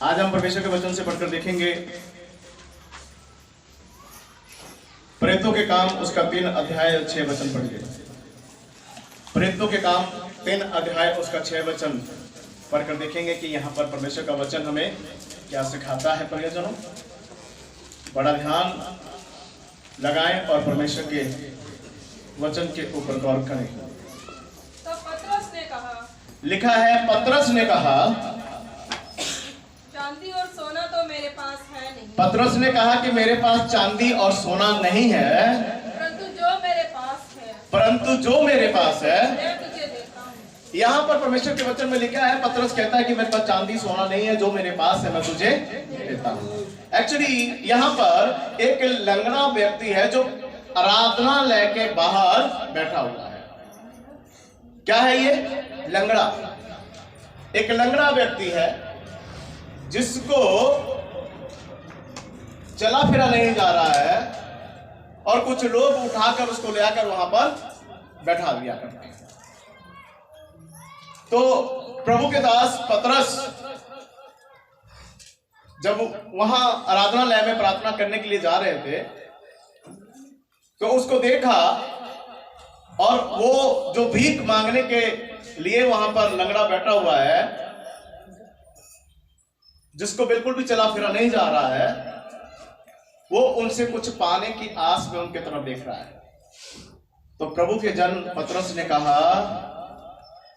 आज हम परमेश्वर के वचन से पढ़कर देखेंगे प्रेतों के काम, उसका 3 अध्याय 6 वचन पढ़िए। प्रेतों के काम 3 अध्याय उसका 6 वचन पढ़कर देखेंगे कि यहाँ पर परमेश्वर का वचन हमें क्या सिखाता है। परिजनों, बड़ा ध्यान लगाएं और परमेश्वर के वचन के ऊपर गौर करें। तो पतरस ने कहा, लिखा है, पतरस ने कहा, चांदी और सोना तो मेरे पास है नहीं, पतरस ने कहा कि मेरे पास चांदी और सोना नहीं है, परंतु जो मेरे पास है परंतु जो मेरे पास है मैं तुझे देता हूँ। यहाँ पर परमेश्वर के वचन में लिखा है, पतरस कहता है कि मेरे पास चांदी सोना नहीं है, जो मेरे पास है मैं तुझे देता हूँ। एक्चुअली यहाँ पर एक लंगड़ा व्यक्ति है जो आराधनालय के बाहर बैठा हुआ है। क्या है ये? लंगड़ा। एक लंगड़ा व्यक्ति है जिसको चला फिरा नहीं जा रहा है और कुछ लोग उठाकर उसको ले आकर वहां पर बैठा दिया करते हैं। तो प्रभु के दास पतरस जब वहां आराधनालय में प्रार्थना करने के लिए जा रहे थे तो उसको देखा और वो जो भीख मांगने के लिए वहां पर लंगड़ा बैठा हुआ है, जिसको बिल्कुल भी चला फिरा नहीं जा रहा है, वो उनसे कुछ पाने की आस में उनके तरफ देख रहा है। तो प्रभु के जन पतरस ने कहा,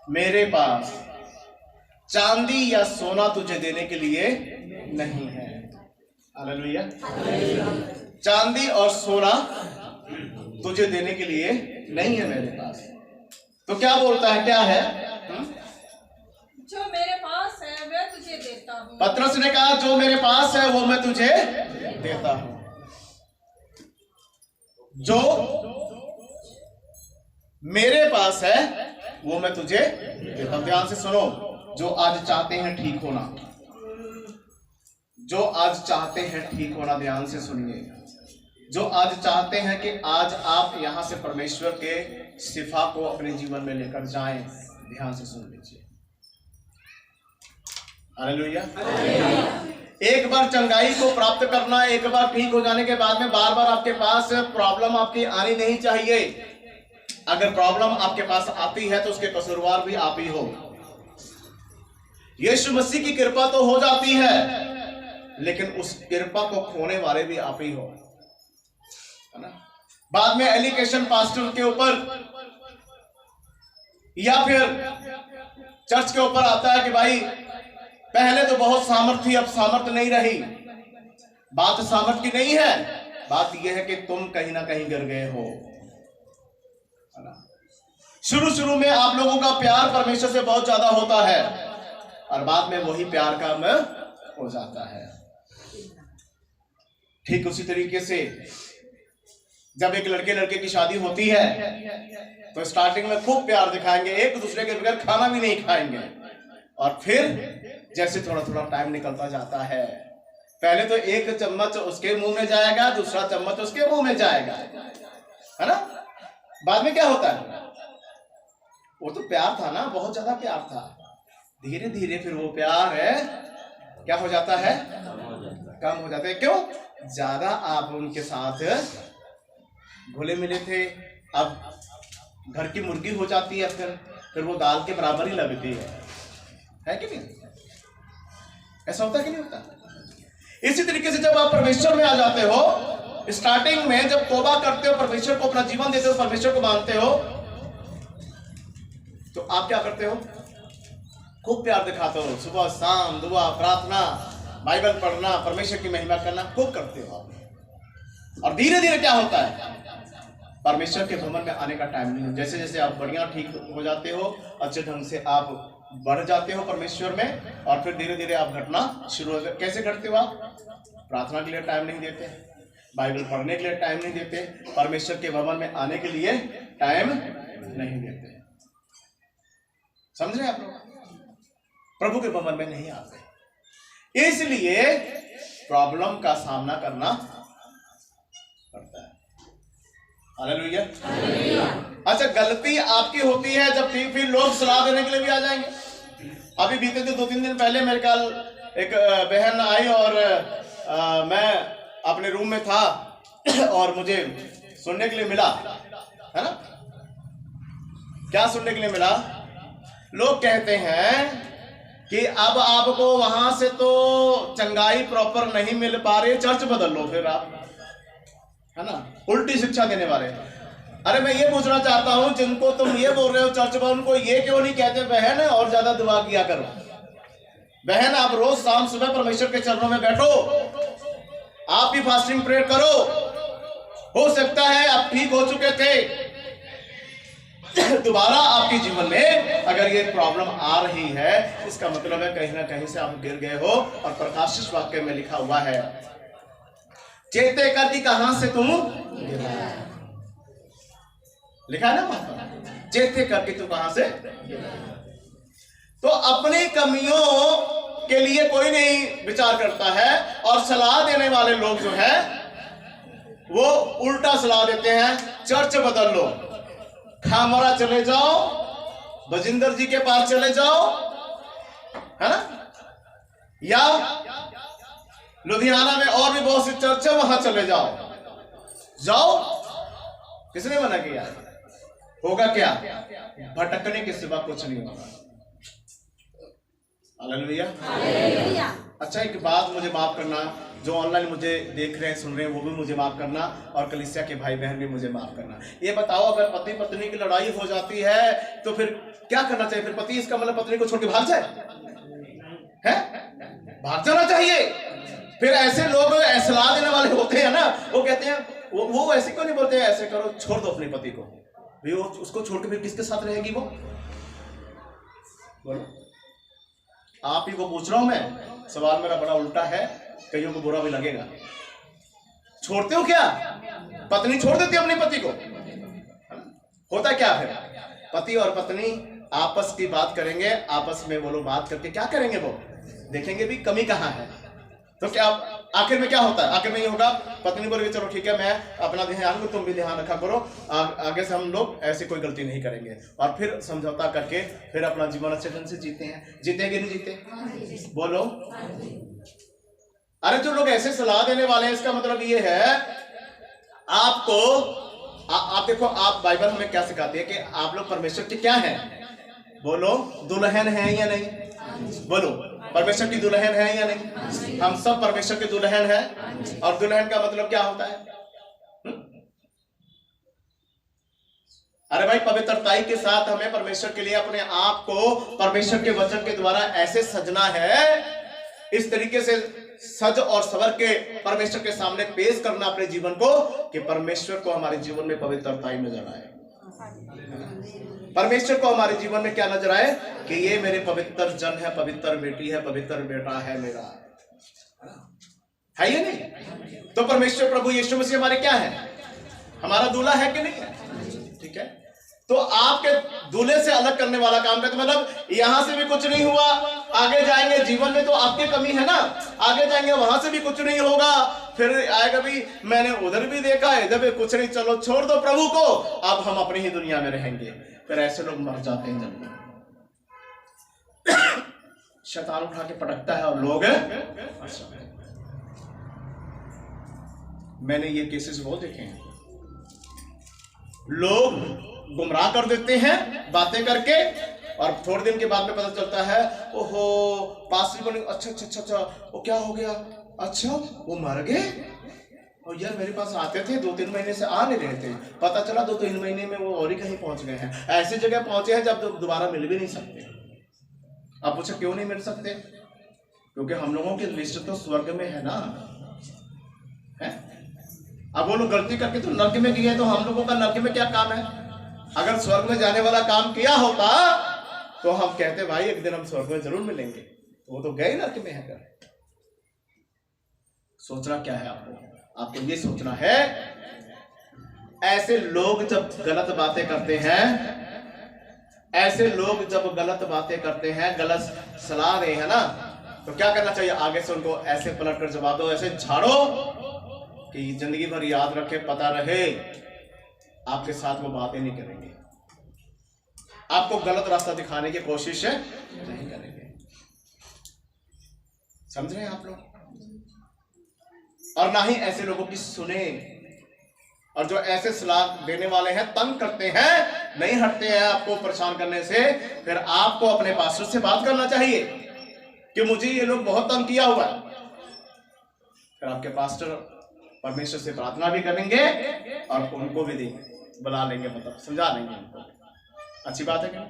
मेरे पास चांदी या सोना तुझे देने के लिए नहीं है। हालेलुया। चांदी और सोना तुझे देने के लिए नहीं है मेरे पास। तो क्या बोलता है? क्या है? जो मेरे पास है मैं तुझे देता हूँ। पतरस ने कहा, जो मेरे पास है वो मैं तुझे देता हूं। जो मेरे पास है वो मैं तुझे देता हूं। ध्यान से सुनो, जो आज चाहते हैं ठीक होना, जो आज चाहते हैं ठीक होना, ध्यान से सुनिए। जो आज चाहते हैं कि आज आप यहां से परमेश्वर के शिफा को अपने जीवन में लेकर जाएं, ध्यान से सुन लीजिए। हालेलुया। एक बार चंगाई को प्राप्त करना, एक बार ठीक हो जाने के बाद में बार बार आपके पास प्रॉब्लम आपकी आनी नहीं चाहिए। अगर प्रॉब्लम आपके पास आती है तो उसके कसूरवार भी आप ही हो। यीशु मसीह की कृपा तो हो जाती है, लेकिन उस कृपा को खोने वाले भी आप ही हो, है ना। बाद में एलिगेशन पास्टर के ऊपर या फिर चर्च के ऊपर आता है कि भाई पहले तो बहुत सामर्थ थी, अब सामर्थ नहीं रही। बात सामर्थ की नहीं है, बात यह है कि तुम कहीं ना कहीं गिर गए हो, है ना। शुरू में आप लोगों का प्यार परमेश्वर से बहुत ज्यादा होता है और बाद में वही प्यार कम हो जाता है। ठीक उसी तरीके से जब एक लड़के लड़के की शादी होती है तो स्टार्टिंग में खूब प्यार दिखाएंगे, एक दूसरे के बगैर खाना भी नहीं खाएंगे, और फिर जैसे थोड़ा थोड़ा टाइम निकलता जाता है, पहले तो एक चम्मच उसके मुंह में जाएगा, दूसरा चम्मच उसके मुंह में जाएगा, है ना। बाद में क्या होता है? वो तो प्यार था ना, बहुत ज्यादा प्यार था। धीरे धीरे फिर वो प्यार है क्या हो जाता है? कम हो जाता है। क्यों? ज्यादा आप उनके साथ घुले मिले थे, अब घर की मुर्गी हो जाती है, फिर वो दाल के बराबर ही लगती है कि नहीं? ऐसा होता है कि नहीं होता? इसी तरीके से जब आप परमेश्वर में आ जाते हो, स्टार्टिंग में जब तौबा करते हो, परमेश्वर को अपना जीवन देते हो, परमेश्वर को मानते हो, तो आप क्या करते हो? खूब प्यार दिखाते हो, सुबह शाम दुआ प्रार्थना, बाइबल पढ़ना, परमेश्वर की महिमा करना खूब करते हो आप। और धीरे धीरे क्या होता है? परमेश्वर के भवन में आने का टाइम नहीं हो। जैसे जैसे आप बढ़िया ठीक हो जाते हो, अच्छे ढंग से आप बढ़ जाते हो परमेश्वर में, और फिर धीरे धीरे आप घटना शुरू हो। कैसे घटते हो? आप प्रार्थना के लिए टाइम नहीं देते, बाइबल पढ़ने के लिए टाइम नहीं देते, परमेश्वर के भवन में आने के लिए टाइम नहीं देते। समझ रहे आप लोग? प्रभु के भवन में नहीं आते, इसलिए प्रॉब्लम का सामना करना पड़ता है। हालेलुया। अच्छा, गलती आपकी होती है जब फिर लोग सलाह देने के लिए भी आ जाएंगे। अभी बीते थे 2-3 दिन पहले मेरे ख्याल एक बहन आई और मैं अपने रूम में था और मुझे सुनने के लिए मिला, है ना, क्या सुनने के लिए मिला? लोग कहते हैं कि अब आपको वहां से तो चंगाई प्रॉपर नहीं मिल पा रही, चर्च बदल लो फिर आप, है ना, उल्टी शिक्षा देने वाले। अरे मैं ये पूछना चाहता हूं, जिनको तुम ये बोल रहे हो चर्च में, उनको ये क्यों नहीं कहते बहन और ज्यादा दुआ किया करो? बहन आप रोज शाम सुबह परमेश्वर के चरणों में बैठो, आप भी फास्टिंग प्रेयर करो। हो सकता है आप ठीक हो चुके थे, दोबारा आपके जीवन में अगर ये प्रॉब्लम आ रही है, इसका मतलब है कहीं ना कहीं से आप गिर गए हो। और प्रकाशित वाक्य में लिखा हुआ है, चेते कर दी कहां से तुम गिरा, लिखा है ना वहां पर, चेते करके तू कहां से। तो अपनी कमियों के लिए कोई नहीं विचार करता है, और सलाह देने वाले लोग जो है वो उल्टा सलाह देते हैं, चर्च बदल लो, खामरा चले जाओ, बजिंदर जी के पास चले जाओ, है ना, या लुधियाना में और भी बहुत सी चर्च है, वहां चले जाओ। किसने मना किया? होगा क्या? भटकने के सिवा कुछ नहीं होगा। हालेलुया। अच्छा एक बात मुझे माफ करना, जो ऑनलाइन मुझे देख रहे हैं सुन रहे हैं वो भी मुझे माफ करना, और कलीसिया के भाई बहन भी मुझे माफ करना। ये बताओ, अगर पति पत्नी की लड़ाई हो जाती है तो फिर क्या करना चाहिए? फिर पति इसका मतलब पत्नी को छोड़ के भाग जाए, है? भाग जाना चाहिए। फिर ऐसे लोग सलाह देने वाले होते हैं ना, वो कहते हैं, वो ऐसे क्यों नहीं बोलते हैं ऐसे करो, छोड़ दो अपने पति को, भी वो उसको छोड़ के फिर किसके साथ रहेगी वो? बोलो, आप ही को पूछ रहा हूं मैं, सवाल मेरा बड़ा उल्टा है, कईयों को बुरा भी लगेगा। छोड़ते हो क्या? पत्नी छोड़ देती है अपने पति को, होता क्या फिर? पति और पत्नी आपस की बात करेंगे, आपस में वो लोग बात करके क्या करेंगे? वो देखेंगे भी कमी कहाँ है। तो क्या आखिर में क्या होता है? आखिर में ये होगा, पत्नी बोलेगी चलो ठीक है, मैं अपना ध्यान में, तुम भी ध्यान रखा करो, आगे से हम लोग ऐसी कोई गलती नहीं करेंगे, और फिर समझौता करके फिर अपना जीवन अच्छे ढंग से जीते हैं। जीते कि नहीं जीते? बोलो। अरे जो लोग ऐसे सलाह देने वाले हैं, इसका मतलब ये है आपको, आप देखो, आप बाइबल हमें क्या सिखाती है कि आप लोग परमेश्वर के क्या हैं? बोलो, दुल्हन है या नहीं? बोलो, परमेश्वर की दुल्हन है या नहीं? हम सब परमेश्वर के दुल्हन हैं। और दुल्हन का मतलब क्या होता है? अरे भाई, पवित्रताई के साथ हमें परमेश्वर के लिए अपने आप को परमेश्वर के वचन के द्वारा ऐसे सजना है, इस तरीके से सज और सवर के परमेश्वर के सामने पेश करना अपने जीवन को, कि परमेश्वर को हमारे जीवन में पवित्रताई नजर आए। परमेश्वर को हमारे जीवन में क्या नजर आए? कि ये मेरे पवित्र जन है, पवित्र बेटी है, पवित्र बेटा है मेरा, है ये नहीं? तो परमेश्वर प्रभु यीशु मसीह हमारे क्या है? हमारा दूल्हा है कि नहीं है? ठीक है। तो आपके दूल्हे से अलग करने वाला काम करते, मतलब यहां से भी कुछ नहीं हुआ, आगे जाएंगे जीवन में तो आपकी कमी है ना, आगे जाएंगे वहां से भी कुछ नहीं होगा, फिर आएगा भी मैंने उधर भी देखा, इधर भी कुछ नहीं, चलो छोड़ दो प्रभु को, अब हम अपनी ही दुनिया में रहेंगे। फिर ऐसे लोग मर जाते हैं जल्दी। शैतान उठा के पटकता है और लोग मैंने ये केसेस बहुत देखे हैं, लोग गुमराह कर देते हैं बातें करके, और थोड़े दिन के बाद में पता चलता है ओहो पास्टर बने, अच्छा वो क्या हो गया? अच्छा वो मर गए, और यार मेरे पास आते थे, 2-3 महीने से आ नहीं रहे थे, पता चला 2-3 महीने में वो और ही कहीं पहुंच गए हैं। ऐसी जगह पहुंचे हैं जब दोबारा मिल भी नहीं सकते। आप पूछे क्यों नहीं मिल सकते? क्योंकि हम लोगों की लिस्ट तो स्वर्ग में है ना, है? अब वो लोग गलती करके तो नर्क में गए, तो हम लोगों का नर्क में क्या काम है? अगर स्वर्ग में जाने वाला काम किया होता तो हम कहते भाई एक दिन हम स्वर्ग में जरूर मिलेंगे, तो वो तो गए नर्क में है। सोचना क्या है आपको ये सोचना है, ऐसे लोग जब गलत बातें करते हैं, ऐसे लोग जब गलत बातें करते हैं, गलत सलाह रहे हैं ना, तो क्या करना चाहिए? आगे से उनको ऐसे पलट कर जवाब दो, ऐसे झाड़ो कि जिंदगी भर याद रखे, पता रहे आपके साथ वो बातें नहीं करेंगे, आपको गलत रास्ता दिखाने की कोशिश नहीं करेंगे। समझ रहे हैं आप लोग? और ना ही ऐसे लोगों की सुने, और जो ऐसे सलाह देने वाले हैं, तंग करते हैं, नहीं हटते हैं आपको परेशान करने से, फिर आपको अपने पास्टर से बात करना चाहिए कि मुझे ये लोग बहुत तंग किया हुआ है। फिर आपके पास्टर परमेश्वर से प्रार्थना भी करेंगे और उनको भी बुला लेंगे, मतलब समझा लेंगे उनको। अच्छी बात है क्या?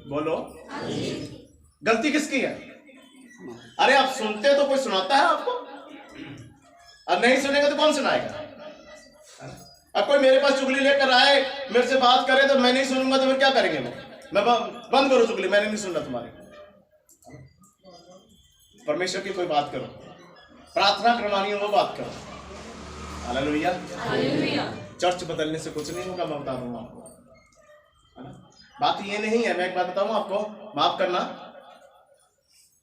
बोलो, गलती किसकी है? अरे आप सुनते तो कोई सुनाता है आपको, और नहीं सुनेगा तो कौन सुनाएगा? अब कोई मेरे पास चुगली लेकर आए, मेरे से बात करे तो मैं नहीं सुनूंगा, तो फिर क्या करेंगे वो? मैं बंद करो चुगली, मैंने नहीं सुनना तुम्हारी। परमेश्वर की कोई बात करो, प्रार्थना करवानी हो वो बात करो। हालेलुया। चर्च बदलने से कुछ नहीं होगा, मैं बता दूंगा आपको, है ना? बात ये नहीं है, मैं एक बात बताऊं आपको, माफ करना,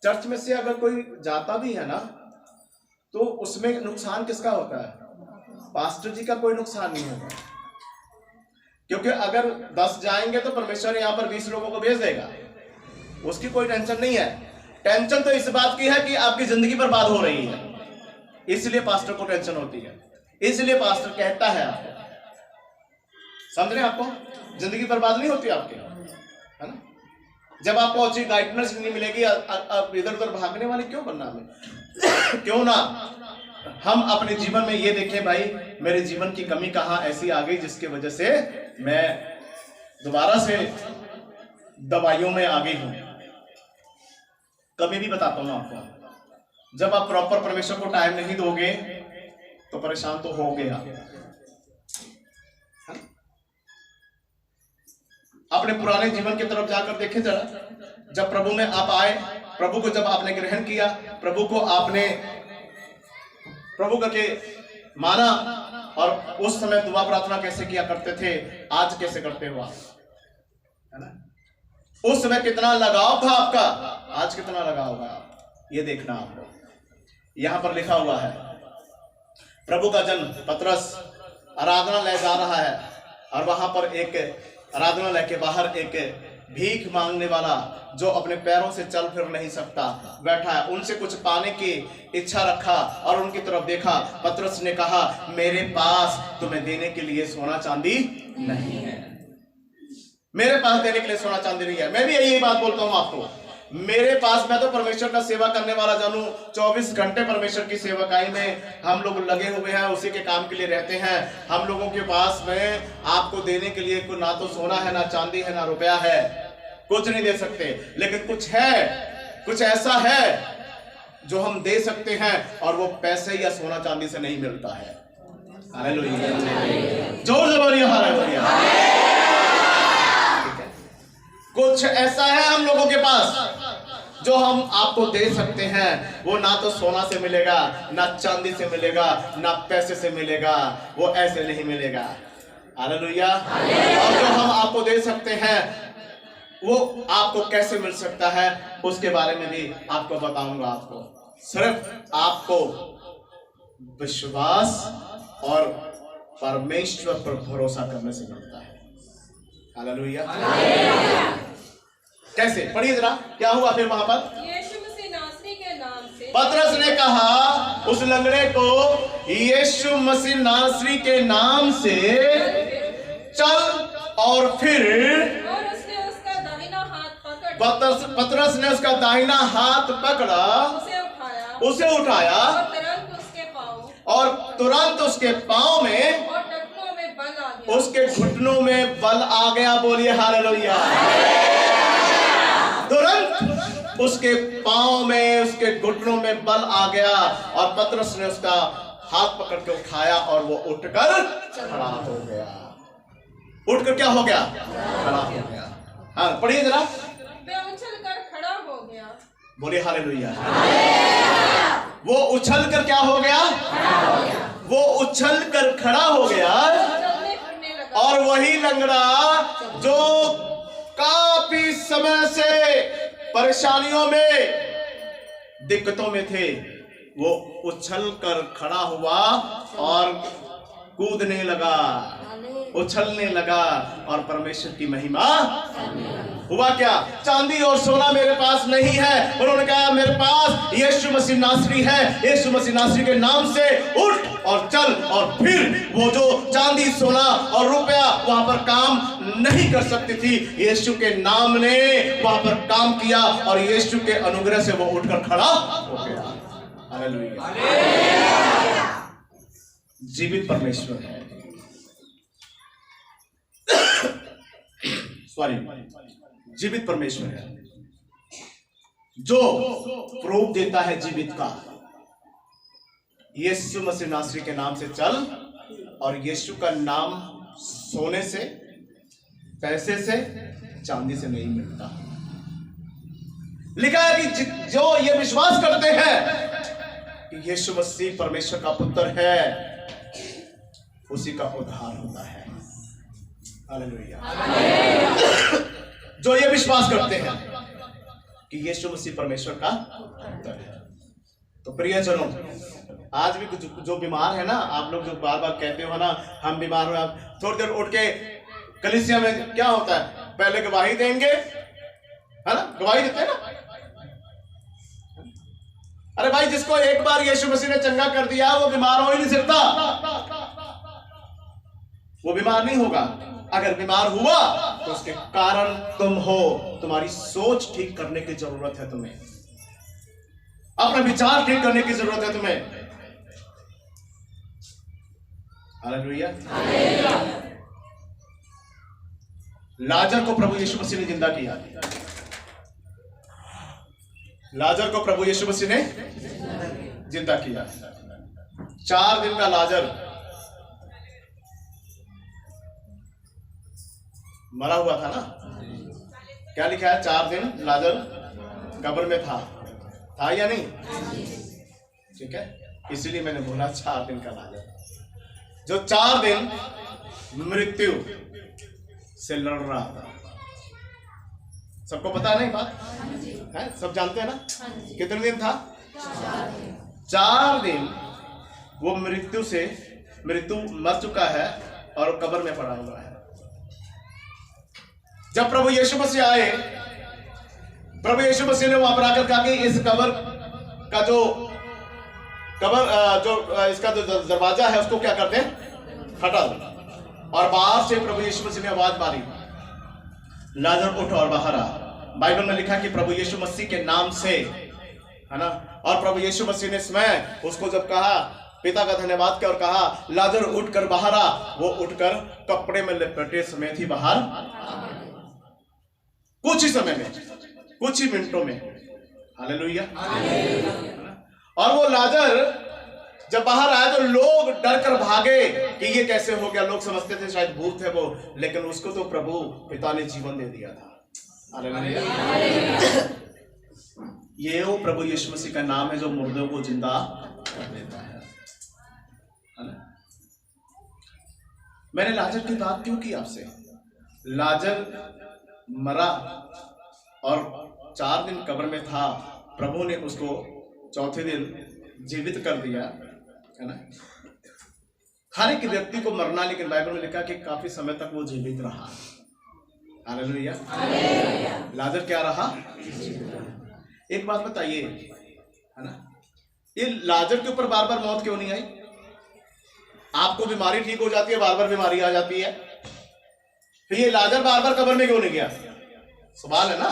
चर्च में से अगर कोई जाता भी है ना, तो उसमें नुकसान किसका होता है? पास्टर जी का कोई नुकसान नहीं होगा, क्योंकि अगर 10 जाएंगे तो परमेश्वर यहाँ पर 20 लोगों को भेज देगा, उसकी कोई टेंशन नहीं है। टेंशन तो इस बात की है कि आपकी जिंदगी बर्बाद हो रही है, इसलिए पास्टर को टेंशन होती है, इसलिए पास्टर कहता है आपको। समझ रहे हैं? आपको जिंदगी बर्बाद नहीं होती आपकी, है ना? जब आपको अच्छी गाइडेंस नहीं मिलेगी, आप इधर उधर भागने वाले क्यों बनना हमें? क्यों ना हम अपने जीवन में ये देखें, भाई मेरे जीवन की कमी कहाँ ऐसी आ गई जिसकी वजह से मैं दोबारा से दवाइयों में आ गई हूं। कभी भी बताता हूं आपको, जब आप प्रॉपर परमेश्वर को टाइम नहीं दोगे तो परेशान तो हो गया। अपने पुराने जीवन की तरफ जाकर देखें जरा, जब प्रभु में आप आए, प्रभु को जब आपने ग्रहण किया, प्रभु को आपने प्रभु करके माना, और उस समय दुआ प्रार्थना कैसे किया करते थे, आज कैसे करते हो आप, है ना? उस समय कितना लगाव था आपका, आज कितना लगाव है, ये देखना आपको। यहां पर लिखा हुआ है, प्रभु का जन पतरस आराधनालय जा रहा है, और वहां पर एक आराधनालय के बाहर एक भीख मांगने वाला, जो अपने पैरों से चल फिर नहीं सकता, बैठा है। उनसे कुछ पाने की इच्छा रखा और उनकी तरफ देखा। पतरस ने कहा, मेरे पास तुम्हें देने के लिए सोना चांदी नहीं है, मेरे पास देने के लिए सोना चांदी नहीं है। मैं भी यही बात बोलता हूं आपको, मेरे पास, मैं तो परमेश्वर का सेवा करने वाला जानू, 24 घंटे परमेश्वर की सेवकाई में हम लोग लगे हुए हैं, उसी के काम के लिए रहते हैं। हम लोगों के पास में आपको देने के लिए ना तो सोना है, ना चांदी है, ना रुपया है, कुछ नहीं दे सकते, लेकिन कुछ है, कुछ ऐसा है जो हम दे सकते हैं, और वो पैसे या सोना चांदी से नहीं मिलता है। हालेलुया, जोर से बोलिए हालेलुया। कुछ ऐसा है हम लोगों के पास जो हम आपको दे सकते हैं, वो ना तो सोना से मिलेगा, ना चांदी से मिलेगा, ना पैसे से मिलेगा, वो ऐसे नहीं मिलेगा। हालेलुया। और जो हम आपको दे सकते हैं वो आपको कैसे मिल सकता है, उसके बारे में भी आपको बताऊंगा। आपको सिर्फ आपको विश्वास और परमेश्वर पर भरोसा करने से मिलता है। हालेलुया। कैसे? पढ़िए जरा, क्या हुआ फिर वहां पर? यीशु मसीह नासरी के नाम से पतरस ने कहा उस लंगड़े को, यीशु मसीह नासरी के नाम से चल, और फिर उसने उसका दाहिना हाथ पकड़, पतरस ने उसका दाहिना हाथ पकड़ा, उसे उठाया और तुरंत उसके पांव में और घुटनों में बल आ गया। उसके घुटनों में बल आ गया। बोलिए हालेलुया। तुरंत उसके पांव में, उसके घुटनों में बल आ गया, और पतरस ने उसका हाथ पकड़ के उठाया और वो उठकर खड़ा हो गया। उठकर क्या हो गया? खड़ा हो गया। हाँ पढ़िए जरा। वह उछलकर खड़ा हो गया। बोलिए हालेलुया। वो उछल कर क्या हो गया? वो उछल कर खड़ा हो गया। और वही लंगड़ा जो काफी समय से परेशानियों में, दिक्कतों में थे, वो उछल कर खड़ा हुआ और कूदने लगा, उछलने लगा और परमेश्वर की महिमा हुआ क्या? चांदी और सोना मेरे पास नहीं है। उन्होंने कहा मेरे पास यीशु मसीह नासरी है। यीशु मसीह नासरी के नाम से उठ और चल। और फिर वो जो चांदी, सोना और रुपया वहां पर काम नहीं कर सकती थी, यीशु के नाम ने वहां पर काम किया और यीशु के अनुग्रह से वो उठकर खड़ा हो गया। हालेलुया। जीवित परमेश्वर है। सॉरी, जीवित परमेश्वर है जो प्रूफ देता है जीवित का। यीशु मसीह नासरी के नाम से चल, और यीशु का नाम सोने से, पैसे से, चांदी से नहीं मिलता। लिखा है कि जो ये विश्वास करते हैं कि यीशु मसीह परमेश्वर का पुत्र है, उसी का उद्धार होता है। हालेलुया। जो ये विश्वास करते हैं कि यीशु मसीह परमेश्वर का पुत्र है। तो प्रियजनों, आज भी कुछ जो बीमार है ना, आप लोग जो बार बार कहते हो ना हम बीमार हो, आप थोड़ी देर उठ के कलीसिया में क्या होता है, पहले गवाही देंगे, है ना, गवाही देते हैं ना। अरे भाई, जिसको एक बार यीशु मसीह ने चंगा कर दिया वो बीमार हो ही नहीं सकता, वो बीमार नहीं होगा। अगर बीमार हुआ तो उसके कारण तुम हो। तुम्हारी सोच ठीक करने की जरूरत है, तुम्हें अपना विचार ठीक करने की जरूरत है तुम्हें। हालेलुया। लाजर को प्रभु यीशु मसीह ने जिंदा किया। लाजर को प्रभु यीशु मसीह ने जिंदा किया। 4 दिन का लाजर मरा हुआ था ना। क्या लिखा है? 4 दिन लाजर कब्र में था या नहीं? ठीक है, इसीलिए मैंने बोला 4 दिन का लाजर, जो 4 दिन मृत्यु से लड़ रहा था। सबको पता नहीं बात है? सब जानते हैं ना? कितने दिन था? 4 दिन वो मृत्यु मर चुका है और कब्र में पड़ा हुआ है। जब प्रभु यीशु मसीह आए, प्रभु यीशु मसीह ने वहां पर आकर कहा कि इस कब्र का जो इसका जो दरवाजा है उसको क्या करते हैं, हटा दो। और बाहर से प्रभु यीशु मसीह ने आवाज मारी, लाजर उठ और बाहर आ। बाइबल में लिखा कि प्रभु यीशु मसीह के नाम से, है ना। और प्रभु यीशु मसीह ने स्वयं उसको जब कहा, पिता का धन्यवाद किया और कहा लाजर उठकर बाहर आ, वो उठकर कपड़े में लपेटे समेत ही बाहर, कुछ ही समय में, कुछ ही मिनटों में। हालेलुया। और वो लाजर जब बाहर आया तो लोग डर कर भागे कि ये कैसे हो गया। लोग समझते थे शायद भूत है वो, लेकिन उसको तो प्रभु पिता ने जीवन दे दिया था। हालेलुया। ये वो प्रभु यीशु मसीह का नाम है जो मुर्दों को जिंदा कर देता है। मैंने लाजर की बात क्यों की आपसे? लाजर मरा और 4 दिन कब्र में था, प्रभु ने उसको चौथे दिन जीवित कर दिया, है ना। हर एक व्यक्ति को मरना, लेकिन बाइबल में लिखा कि काफी समय तक वो जीवित रहा। हालेलुया। लाजर क्या रहा? एक बात बताइए, है ना, ये लाजर के ऊपर बार बार मौत क्यों नहीं आई? आपको बीमारी ठीक हो जाती है, बार बार बीमारी आ जाती है, फिर ये लाजर बार बार कब्र में क्यों नहीं गया? सवाल है ना।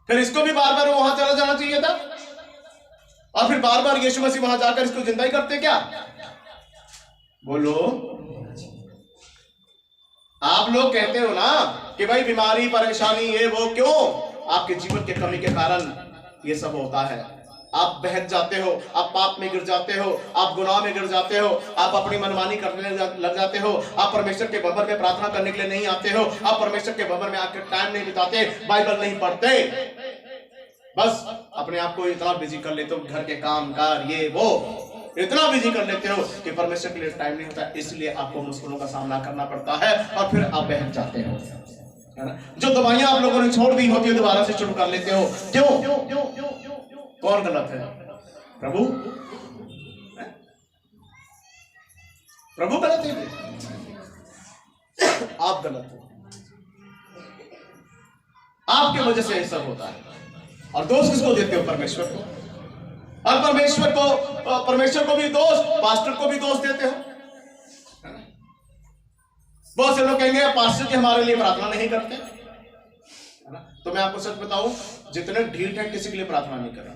फिर इसको भी बार बार वहां चला जाना चाहिए था, और फिर बार बार यीशु मसीह वहां जाकर इसको जिंदा ही करते क्या? बोलो। आप लोग कहते हो ना कि भाई बीमारी, परेशानी, ये वो, क्यों? आपके जीवन के कमी के कारण ये सब होता है। आप बहक जाते हो, आप पाप में गिर जाते हो, आप गुनाह में गिर जाते हो, आप अपनी मनमानी करने लग जाते हो, आप परमेश्वर के भवन में प्रार्थना करने के लिए नहीं आते हो, आप परमेश्वर के भवन में आकर टाइम नहीं बिताते, बाइबल नहीं पढ़ते, बस अपने आप को इतना बिजी कर लेते हो, घर के काम कार ये वो इतना बिजी कर लेते हो कि परमेश्वर के लिए टाइम नहीं होता। इसलिए आपको मुश्किलों का सामना करना पड़ता है और फिर आप बहक जाते हो, है ना। जो दवाइयां आप लोगों ने छोड़ दी होती है दोबारा से शुरू कर लेते हो। क्यों? कौन गलत है? प्रभु? प्रभु गलत है? आप गलत हो। आपके वजह से ये सब होता है। और दोष किसको देते हो? परमेश्वर को। और परमेश्वर को भी दोष, पास्टर को भी दोष देते हो। बहुत से लोग कहेंगे पास्टर जी हमारे लिए प्रार्थना नहीं करते, है ना? तो मैं आपको सच बताऊं, जितने ढीठ है किसी के लिए प्रार्थना नहीं कर रहा।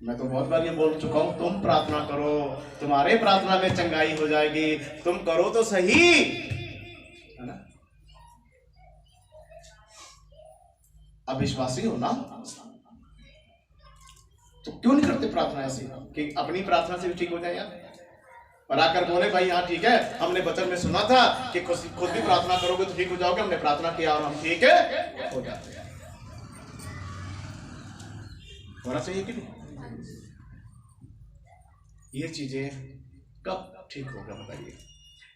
मैं तो बहुत बार ये बोल चुका हूं, तुम प्रार्थना करो, तुम्हारे प्रार्थना में चंगाई हो जाएगी, तुम करो तो सही, है ना? अविश्वासी हो ना, तो क्यों नहीं करते प्रार्थना ऐसी कि अपनी प्रार्थना से भी ठीक हो जाए यार? और आकर बोले भाई हाँ ठीक है, हमने वचन में सुना था कि खुद भी प्रार्थना करोगे तो ठीक हो जाओगे, हमने प्रार्थना किया और हम ठीक है हो जाते हैं। होना चाहिए कि नहीं? ये चीजें कब ठीक होगा बताइए?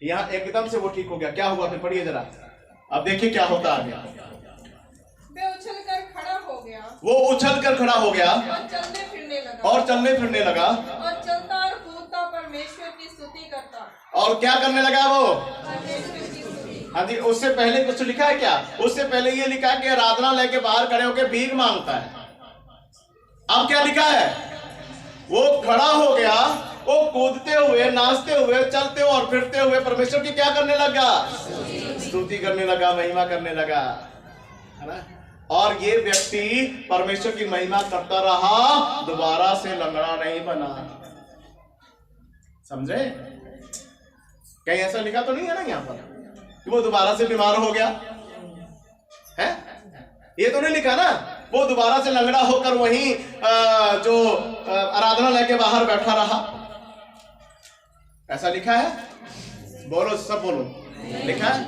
यहाँ एकदम से वो ठीक हो गया, क्या हुआ फिर? पढ़िए जरा, अब देखिए क्या होता आ गया। वे उछलकर खड़ा हो गया, वो उछल कर खड़ा हो गया और चलने फिरने लगा, और चलता और कूदता परमेश्वर की स्तुति करता। और क्या करने लगा वो? परमेश्वर की स्तुति। हाँ जी, उससे पहले कुछ लिखा है क्या? उससे पहले ये लिखा है कि आराधना लेके बाहर खड़े होकर भीख मांगता है। अब क्या लिखा है? वो खड़ा हो गया, वो कूदते हुए, नाचते हुए, चलते हुए और फिरते हुए परमेश्वर की क्या करने लगा? स्तुति करने लगा, महिमा करने लगा, है ना? और ये व्यक्ति परमेश्वर की महिमा करता रहा, दोबारा से लंगड़ा नहीं बना। समझे? कहीं ऐसा लिखा तो नहीं है ना यहाँ पर कि वो दोबारा से बीमार हो गया है? ये तो नहीं लिखा ना। वो दोबारा से लंगड़ा होकर वहीं जो आराधना लेके बाहर बैठा रहा, ऐसा लिखा है? बोलो, सब बोलो, लिखा है?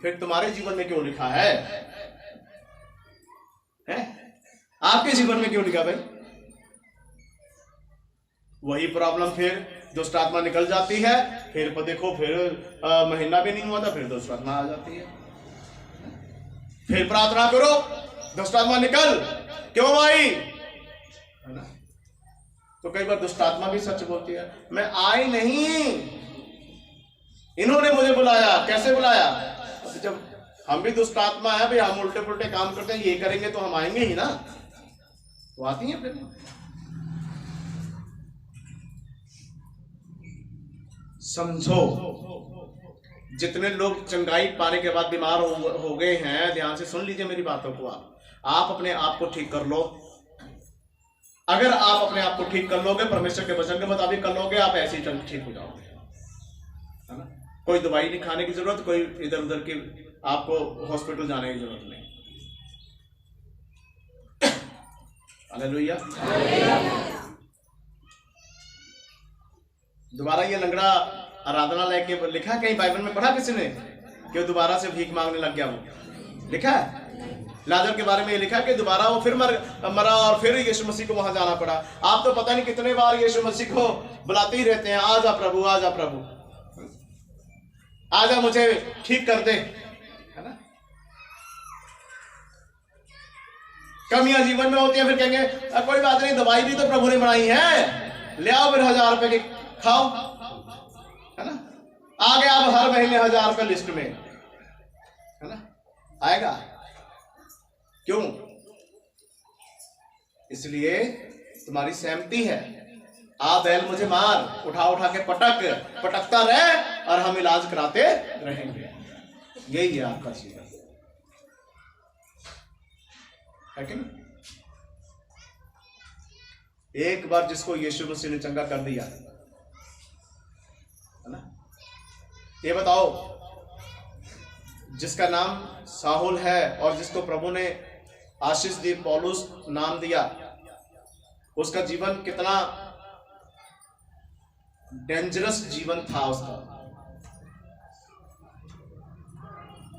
फिर तुम्हारे जीवन में क्यों लिखा है? आपके जीवन में क्यों लिखा भाई? वही प्रॉब्लम, फिर दुष्ट आत्मा निकल जाती है, फिर देखो फिर महीना भी नहीं हुआ था, फिर दुष्ट आत्मा आ जाती है। फिर प्रार्थना करो, दुष्ट आत्मा निकल, क्यों आई? है ना? तो कई बार दुष्ट आत्मा भी सच बोलती है, मैं आई नहीं, इन्होंने मुझे बुलाया। कैसे बुलाया? जब हम भी दुष्ट आत्मा है भाई, हम उल्टे पुल्टे काम करते हैं, ये करेंगे तो हम आएंगे ही ना, तो आती है फिर। समझो, जितने लोग चंगाई पाने के बाद बीमार हो गए हैं, ध्यान से सुन लीजिए मेरी बातों को। आप अपने आप को ठीक कर लो। अगर आप अपने आप को ठीक कर लोगे, परमेश्वर के वचन के मुताबिक कर लोगे, आप ऐसे ही ठीक हो जाओगे, है ना? कोई दवाई नहीं खाने की जरूरत, कोई इधर उधर की आपको हॉस्पिटल जाने की जरूरत नहीं। हालेलुया। दोबारा ये लंगड़ा आराधना लेके लिखा है कहीं बाइबल में? पढ़ा किसी ने कि दोबारा से भीख मांगने लग गया? वो लिखा है? लाजर के बारे में ये लिखा कि दोबारा वो फिर मरा और फिर यीशु मसीह को वहां जाना पड़ा। आप तो पता नहीं कितने बार यीशु मसीह को बुलाते ही रहते हैं, आजा प्रभु, आजा प्रभु, आजा मुझे ठीक कर दे, है ना? कमियां जीवन में होती है, फिर कहेंगे कोई बात नहीं, दवाई भी तो प्रभु ने बनाई है, ले आओ फिर 1000 रुपए की खाओ, है ना? आ गया अब हर महीने 1000 रुपए लिस्ट में, है ना? आएगा क्यों? इसलिए तुम्हारी सहमति है। आ बैल मुझे मार, उठा उठा के पटकता रहे और हम इलाज कराते रहेंगे। यही है आपका जीवन, है कि नहीं? एक बार जिसको यीशु मसीह ने चंगा कर दिया, है ना? ये बताओ, जिसका नाम साहुल है और जिसको प्रभु ने आशीष दी, पौलुस नाम दिया, उसका जीवन कितना डेंजरस जीवन था उसका।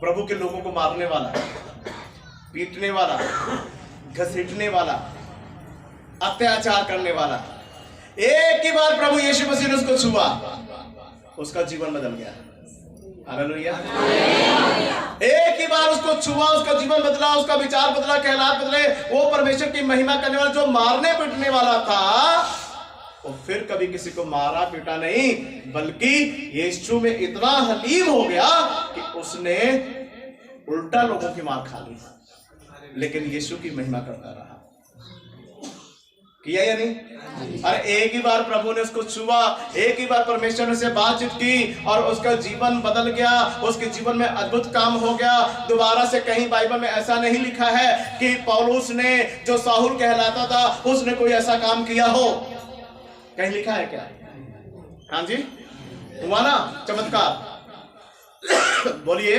प्रभु के लोगों को मारने वाला, पीटने वाला, घसीटने वाला, अत्याचार करने वाला। एक ही बार प्रभु यीशु मसीह ने उसको छुआ, उसका जीवन बदल गया। हालेलुया। एक ही बार उसको छुआ, उसका जीवन बदला, उसका विचार बदला, ख्यालात बदले। वो परमेश्वर की महिमा करने वाला, जो मारने पीटने वाला था, वो फिर कभी किसी को मारा पीटा नहीं, बल्कि यीशु में इतना हलीम हो गया कि उसने उल्टा लोगों की मार खा ली, लेकिन यीशु की महिमा करता रहा। किया या नहीं? अरे एक ही बार प्रभु ने उसको छुआ, एक ही बार परमेश्वर से बातचीत की और उसका जीवन बदल गया, उसके जीवन में अद्भुत काम हो गया। दोबारा से कहीं बाइबल में ऐसा नहीं लिखा है कि पौलुस ने, जो साहुल कहलाता था, उसने कोई ऐसा काम किया हो। कहीं लिखा है क्या? हाँ जी, हुआ ना चमत्कार? बोलिए,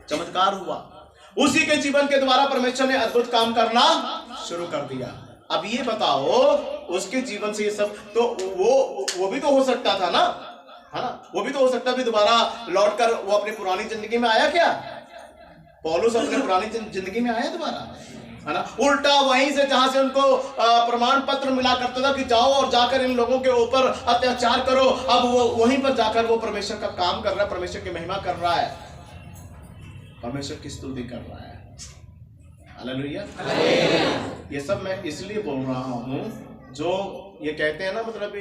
चमत्कार हुआ। उसी के जीवन के द्वारा परमेश्वर ने अद्भुत काम करना शुरू कर दिया। अब ये बताओ, उसके जीवन से ये सब तो वो भी तो हो सकता था ना, है ना? वो भी तो हो सकता भी दोबारा लौटकर वो अपनी पुरानी जिंदगी में आया क्या? पौलुस अपने पुरानी जिंदगी में आया दोबारा, है ना? उल्टा वहीं से जहां से उनको प्रमाण पत्र मिला करता था कि जाओ और जाकर इन लोगों के ऊपर अत्याचार करो, अब वो वहीं पर जाकर वो परमेश्वर का काम कर रहा है, परमेश्वर की महिमा कर रहा है, परमेश्वर की स्तुति कर रहा है। हालेलुया। ये सब मैं इसलिए बोल रहा हूं, जो ये कहते हैं ना, मतलब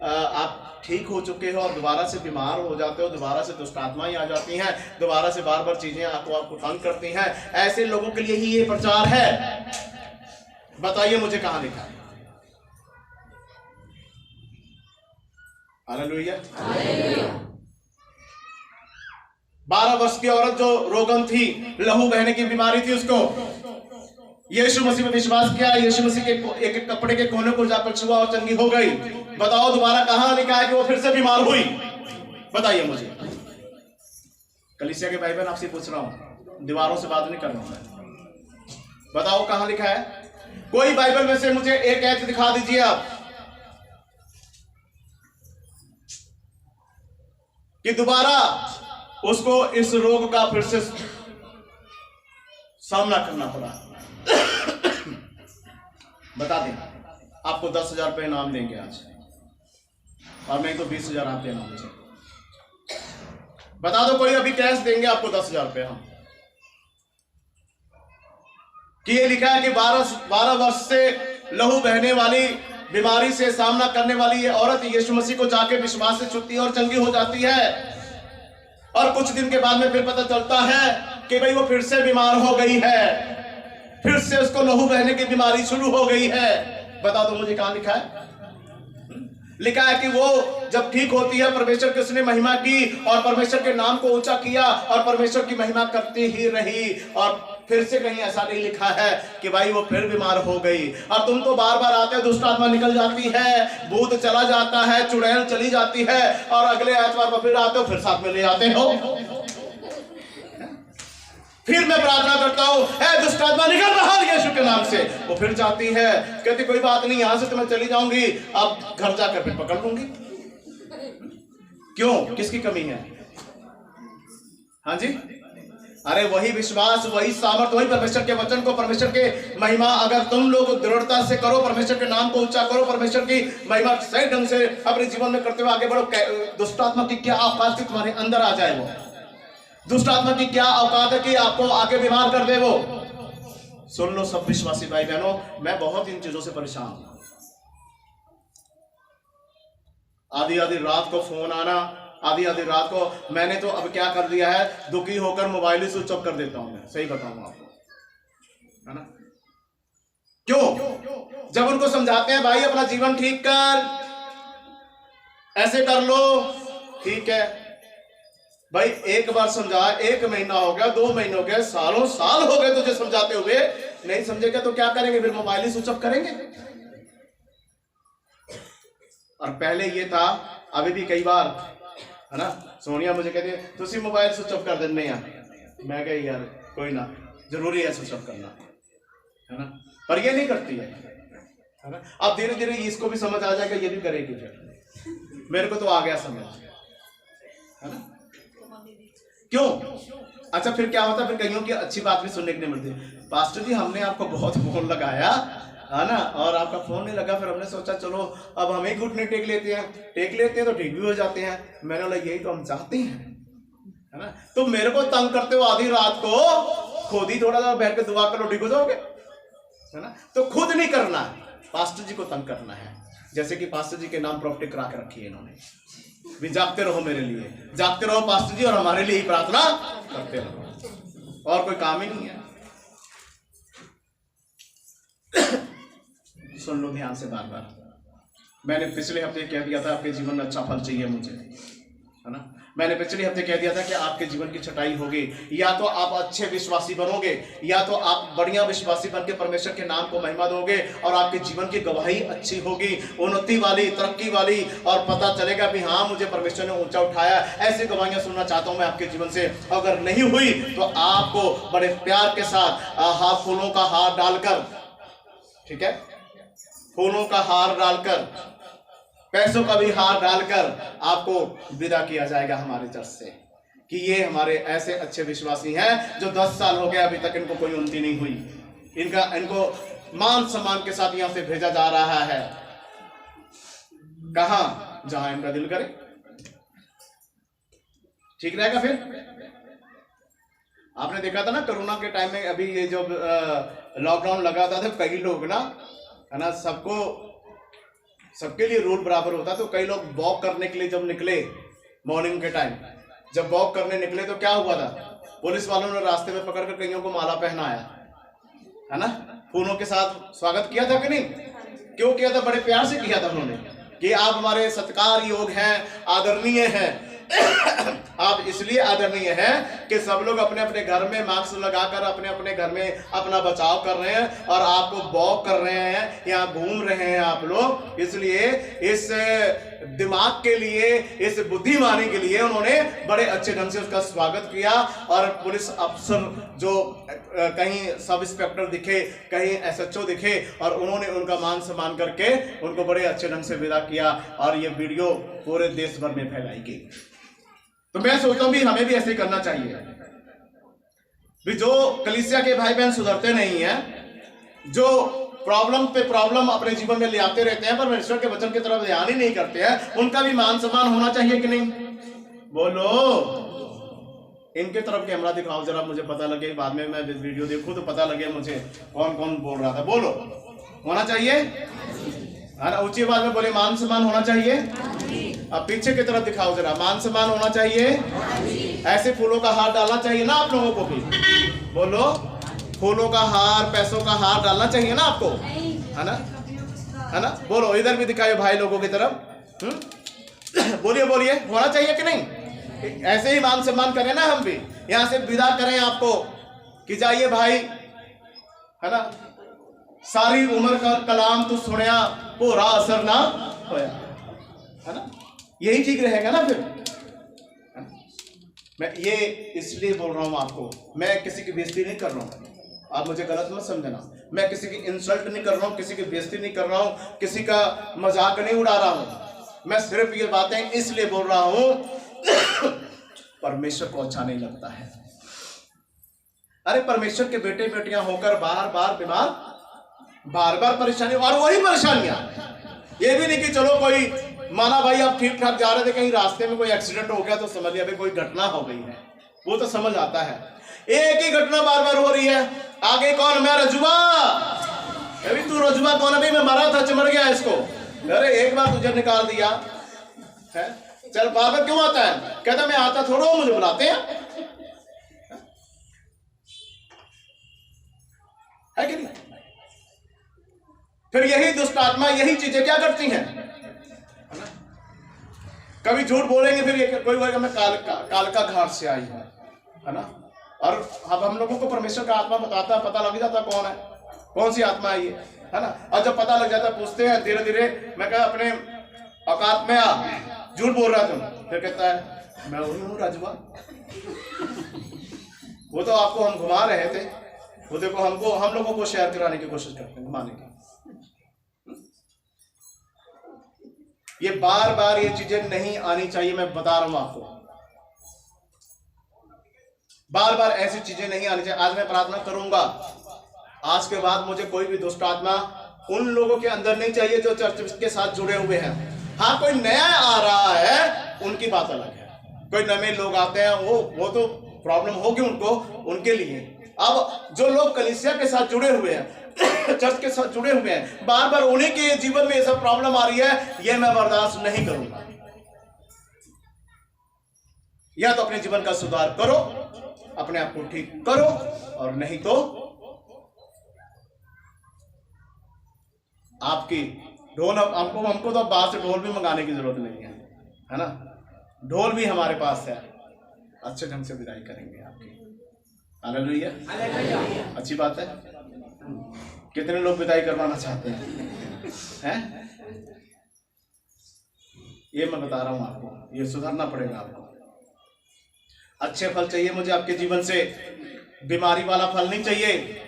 आप ठीक हो चुके हो और दोबारा से बीमार हो जाते हो, दोबारा से दुष्ट आत्माएं आ जाती हैं, दोबारा से बार बार चीजें आपको तंग करती हैं, ऐसे लोगों के लिए ही ये प्रचार है। बताइए मुझे कहां लिखा है? हालेलुया। 12 वर्ष की औरत जो रोगन थी, लहू बहने की बीमारी थी, उसको यीशु मसीह में विश्वास किया, यीशु मसीह के एक कपड़े के कोने को जाकर छुआ और चंगी हो गई। बताओ दोबारा कहां लिखा है कि वो फिर से बीमार हुई? बताइए मुझे। कलीसिया के भाई बहन, आपसे पूछ रहा हूं, दीवारों से बात नहीं कर रहा हूं मैं। बताओ कहां लिखा है? कोई बाइबल में से मुझे एक ऐसे दिखा दीजिए आप कि दोबारा उसको इस रोग का फिर से सामना करना पड़ा। बता दें, आपको 10,000 रुपये इनाम देंगे आज, और नहीं तो 20,000 आप देना मुझे। बता दो, कोई अभी कैश देंगे आपको 10,000 रुपये हम, कि ये लिखा है कि 12 वर्ष से लहू बहने वाली बीमारी से सामना करने वाली ये औरत यीशु मसीह को जाके विश्वास से छूती है और चंगी हो जाती है, और कुछ दिन के बाद में फिर पता चलता है कि भाई वो फिर से बीमार हो गई है, फिर से उसको लहू बहने की बीमारी शुरू हो गई है। बता दो मुझे कहां लिखा है? लिखा है कि वो जब ठीक होती है, परमेश्वर की उसने महिमा की और परमेश्वर के नाम को ऊंचा किया और परमेश्वर की महिमा करती ही रही। और फिर से कहीं ऐसा नहीं लिखा है कि भाई वो फिर बीमार हो गई। और तुम तो बार बार आते हो, दुष्ट आत्मा निकल जाती है, भूत चला जाता है, चुड़ैल चली जाती है, और अगले एतवार पर फिर आते हो, फिर साथ में ले आते हो। फिर मैं प्रार्थना करता हूं, है दुष्ट आत्मा निकल रहा यीशु के नाम से, वो फिर जाती है, कहती कोई बात नहीं, यहां से तो मैं चली जाऊंगी, अब घर जाकर फिर पकड़ लूंगी। क्यों? किसकी कमी है? हाँ जी, अरे वही विश्वास, वही सामर्थ, वही परमेश्वर के वचन को, परमेश्वर के महिमा अगर तुम लोग दृढ़ता से करो, परमेश्वर के नाम को ऊंचा करो, परमेश्वर की महिमा सही ढंग से अपने जीवन में करते हुए आगे बढ़ो, दुष्ट आत्मा की क्या औकात है तुम्हारे अंदर आ जाए? वो दुष्ट आत्मा की क्या औकात है कि आपको आगे बीमार कर दे? वो सुन लो सब विश्वासी भाई बहनों, मैं बहुत इन चीजों से परेशान हूं। आधी आधी रात को फोन आना, आधी आधी रात को, मैंने तो अब क्या कर दिया है, दुखी होकर मोबाइल ही स्विच ऑफ कर देता हूं। मैं सही बताऊं आपको, है ना? क्यों? जब उनको समझाते हैं भाई अपना जीवन ठीक कर, ऐसे कर लो, ठीक है भाई, एक बार समझा, 1 महीना हो गया, 2 महीने हो गए, सालों साल हो गए तुझे समझाते हुए, नहीं समझेगा तो क्या करेंगे? फिर मोबाइल ही स्विच ऑफ करेंगे। और पहले ये था, अभी भी कई बार, है ना, सोनिया मुझे कहती है तुसी मोबाइल स्विच ऑफ कर देने यार, मैं कही यार कोई ना, जरूरी है स्विच ऑफ करना, है ना, पर ये नहीं करती है ना। अब धीरे धीरे इसको भी समझ आ जाएगा, ये भी करेगी। फिर मेरे को तो आ गया समझ, है ना? क्यों? अच्छा फिर क्या होता है? फिर कईयों की अच्छी बात भी सुनने को नहीं मिलती, पास्टर जी हमने आपको बहुत फोन लगाया, है ना, और आपका फोन नहीं लगा, फिर हमने सोचा चलो अब हम ही घुटने टेक लेते हैं तो ठीक भी हो जाते हैं। मैंने बोला यही तो हम चाहते हैं, है ना। तो मेरे को तंग करते हो आधी रात को, खुद ही थोड़ा सा बैठ के दुआ करो, ठीक हो जाओगे, है ना। तो खुद नहीं करना है, पास्टर जी को तंग करना है। जैसे कि पास्टर जी के नाम प्रॉपर्टी करा के रखी है इन्होंने, भी जागते रहो मेरे लिए, जागते रहो पास्टर जी और हमारे लिए ही प्रार्थना करते रहो, और कोई काम ही नहीं है। सुन लो ध्यान से बार बार, मैंने पिछले हफ्ते कह दिया था आपके जीवन में अच्छा फल चाहिए मुझे, है ना। मैंने पिछले हफ्ते कह दिया था कि आपके जीवन की छटाई होगी, या तो आप अच्छे विश्वासी बनोगे, या तो आप बढ़िया विश्वासी बन के परमेश्वर के नाम को महिमा दोगे और आपके जीवन की गवाही अच्छी होगी, उन्नति वाली, तरक्की वाली, और पता चलेगा भी हाँ मुझे परमेश्वर ने ऊंचा उठाया। ऐसी गवाहियां सुनना चाहता हूं मैं आपके जीवन से। अगर नहीं हुई तो आपको बड़े प्यार के साथ फूलों का हार डालकर, ठीक है, फूलों का हार डालकर, पैसों का भी हार डालकर आपको विदा किया जाएगा हमारे चर्च से, कि ये हमारे ऐसे अच्छे विश्वासी हैं जो 10 साल हो गए अभी तक इनको कोई उन्नति नहीं हुई, इनको मान सम्मान के साथ यहां से भेजा जा रहा है। कहां? जहां इनका दिल करे। ठीक रहेगा। फिर आपने देखा था ना कोरोना के टाइम में, अभी ये जो लॉकडाउन लगा था, तो कई लोग ना, है ना, सबके लिए रूल बराबर होता, तो कई लोग वॉक करने के लिए जब निकले मॉर्निंग के टाइम, जब वॉक करने निकले तो क्या हुआ था, पुलिस वालों ने रास्ते में पकड़कर कईयों को माला पहनाया, है ना, फूलों के साथ स्वागत किया था कि नहीं? क्यों किया था? बड़े प्यार से किया था उन्होंने, कि आप हमारे सत्कार योग हैं, आदरणीय हैं। आप इसलिए आदरणीय हैं कि सब लोग अपने अपने घर में मास्क लगाकर अपने अपने घर में अपना बचाव कर रहे हैं, और आपको वॉक कर रहे हैं, यहाँ घूम रहे हैं आप लोग। इसलिए इस दिमाग के लिए, इस बुद्धिमानी के लिए उन्होंने बड़े अच्छे ढंग से उसका स्वागत किया। और पुलिस अफसर जो कहीं सब इंस्पेक्टर दिखे, कहीं SHO दिखे, और उन्होंने उनका मान सम्मान करके उनको बड़े अच्छे ढंग से विदा किया, और ये वीडियो पूरे देश भर में फैलाई गई। तो मैं सोचता हूं भी हमें भी ऐसे करना चाहिए। भी जो कलीसिया के भाई बहन सुधरते नहीं हैं, जो प्रॉब्लम पे प्रॉब्लम अपने जीवन में ले आते रहते हैं, पर परमेश्वर के वचन की तरफ ध्यान ही नहीं करते हैं, उनका भी मान सम्मान होना चाहिए कि नहीं? बोलो। इनके तरफ कैमरा दिखाओ जरा, मुझे पता लगे, बाद में मैं वीडियो देखूं तो पता लगे मुझे कौन कौन बोल रहा था। बोलो, होना चाहिए? ऊंची आवाज में बोले, मान सम्मान होना चाहिए। अब पीछे की तरफ दिखाओ जरा, मान सम्मान होना चाहिए। ऐसे फूलों का हार डालना चाहिए ना आप लोगों को भी। बोलो, फूलों का हार, पैसों का हार डालना चाहिए ना आपको, है ना, है ना? बोलो, इधर भी दिखाओ भाई लोगों की तरफ। बोलिए बोलिए, होना चाहिए कि नहीं? ऐसे ही मान सम्मान करें ना हम भी, यहां से विदा करें आपको कि जाइए भाई, है ना, सारी उम्र का कलाम तो सुनिया, पूरा असर ना होया, है ना? यही ठीक रहेगा ना फिर। मैं ये इसलिए बोल रहा हूं आपको, मैं किसी की बेइज्जती नहीं कर रहा हूं, आप मुझे गलत मत समझना। मैं किसी की इंसल्ट नहीं कर रहा हूं, किसी की बेइज्जती नहीं कर रहा हूं, किसी का मजाक नहीं उड़ा रहा हूं। मैं सिर्फ ये बातें इसलिए बोल रहा हूं परमेश्वर को अच्छा नहीं लगता है। अरे परमेश्वर के बेटे बेटियां होकर बार बार बीमार, बार बार परेशानी, और वही परेशानियां। ये भी नहीं कि चलो कोई, माना भाई आप ठीक ठाक जा रहे थे, कहीं रास्ते में कोई एक्सीडेंट हो गया तो समझ लिया भाई कोई घटना हो गई है, वो तो समझ आता है। एक ही घटना बार बार हो रही है, आगे कौन? मैं रजुआ। अभी तू रजुआ कौन? अभी मैं मरा था, चिमड़ गया इसको। अरे एक बार तुझे निकाल दिया है, चल बार बार क्यों आता है? कहता मैं आता थोड़ा, मुझे बुलाते हैं, है कि नहीं? फिर यही दुष्ट आत्मा यही चीजें क्या करती हैं, है ना? कभी झूठ बोलेंगे, फिर कोई बोलेगा मैं कालका घाट से आई हूं, है ना? और अब हम लोगों को परमेश्वर का आत्मा बताता, पता लग जाता कौन है, कौन सी आत्मा है ये, है ना? और जब पता लग जाता पूछते हैं धीरे धीरे, मैं कहा अपने औकात में आ, झूठ बोल रहा तुम। फिर कहता है मैं वही हूँ राजुआ। वो तो आपको हम घुमा रहे थे, वो देखो हमको, हम लोगों को शेयर कराने की कोशिश करते हैं, घुमाने की। ये बार बार ये चीजें नहीं आनी चाहिए, मैं बता रहा हूं आपको, बार बार ऐसी चीजें नहीं आनी चाहिए। आज मैं प्रार्थना करूंगा, आज के बाद मुझे कोई भी दुष्ट आत्मा उन लोगों के अंदर नहीं चाहिए जो चर्च के साथ जुड़े हुए हैं। हाँ, कोई नया आ रहा है उनकी बात अलग है, कोई नए लोग आते हैं, वो तो प्रॉब्लम होगी उनको, उनके लिए। अब जो लोग कलीसिया के साथ जुड़े हुए हैं चर्च के साथ जुड़े हुए हैं, बार बार उन्हीं के जीवन में ये सब प्रॉब्लम आ रही है, ये मैं बर्दाश्त नहीं करूंगा। या तो अपने जीवन का सुधार करो, अपने आप को ठीक करो, और नहीं तो आपकी ढोल, हमको तो बाहर से ढोल भी मंगाने की जरूरत नहीं है ना। ढोल भी हमारे पास है, अच्छे ढंग से विदाई करेंगे आपकी। हालेलुया, अच्छी बात है। कितने लोग विदाई करवाना चाहते हैं? ये मैं बता रहा हूं आपको, ये सुधारना पड़ेगा आपको। अच्छे फल चाहिए मुझे आपके जीवन से, बीमारी वाला फल नहीं चाहिए,